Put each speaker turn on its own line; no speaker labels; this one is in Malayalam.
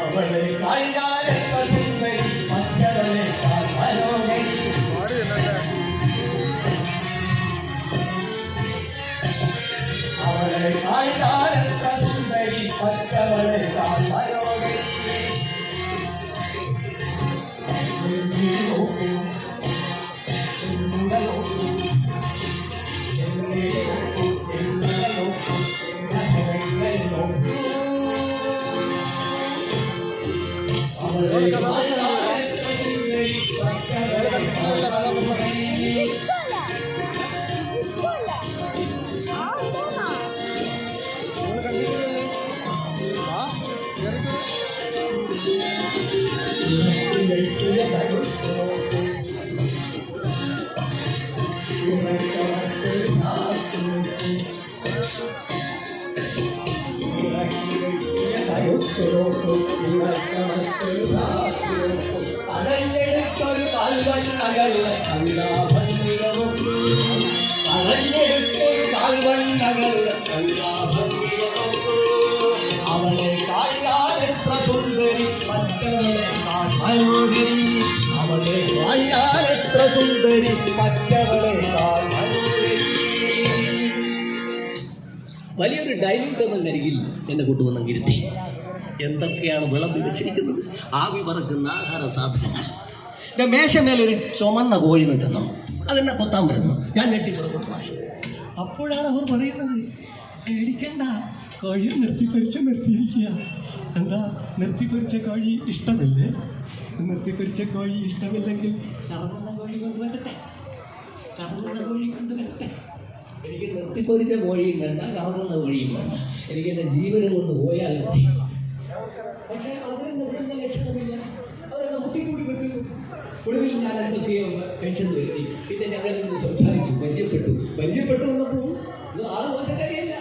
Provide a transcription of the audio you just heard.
അവളെ കായികാലി മറ്റവളെ മനോഹരി അവളെ കായികാലി മറ്റവളെ മനോഹരി അടഞ്ഞെടുത്തൊരു കാൽവണ്ണകളുടെ അടഞ്ഞെടുത്തൊരു കാൽവണ്ണകളുടെ അവളെ കാഴ്ചാലെത്ര സുന്ദരി മറ്റവളെ മനോഹരി അവളെ കാഴ്ചാലെത്ര സുന്ദരി മറ്റവളെ
വലിയൊരു ഡൈനിങ് ടേബിളിനരികിൽ എന്നെ കൊണ്ടുവന്നിരുത്തി. എന്തൊക്കെയാണ് വിളമ്പി വെച്ചിരിക്കുന്നത്? ആവി പറക്കുന്ന ആഹാര സാധനങ്ങൾ. മേശമേലൊരു ചുമന്ന കോഴി നിൽക്കുന്നു. അതെന്നെ കൊത്താൻ വരുന്നു. ഞാൻ ഞെട്ടിപ്പുറത്തോട്ട് പറയും. അപ്പോഴാണ് അവർ പറയുന്നത്, പേടിക്കണ്ട, കോഴി നിർത്തിയിരിക്കുക. എന്താ നിർത്തിപ്പൊരിച്ച കോഴി ഇഷ്ടമില്ലേ? നിർത്തിപ്പൊരിച്ച കോഴി ഇഷ്ടമില്ലെങ്കിൽ കറങ്ങുന്ന കോഴി കൊണ്ടുവരട്ടെ. എനിക്ക് നിർത്തിപ്പൊരിച്ച കോഴിയും വേണ്ട, കറങ്ങുന്ന കോഴിയും വേണ്ട. എനിക്ക് എൻ്റെ ജീവനം കൊണ്ട് പോയാൽ മതി. പക്ഷേ അവരെ നിർത്തുന്ന ലക്ഷണമില്ല. അവരെ മുട്ടിക്കൂടി വെക്കുന്നു. ഒടുവിൽ ഞാൻ എന്തൊക്കെയോ പെൻഷൻ വരുത്തി. പിന്നെ ഞങ്ങളിൽ നിന്ന് സംസാരിച്ചു, പരിചയപ്പെട്ടു വന്നപ്പോൾ ആൾ മോശക്കാരിയല്ല.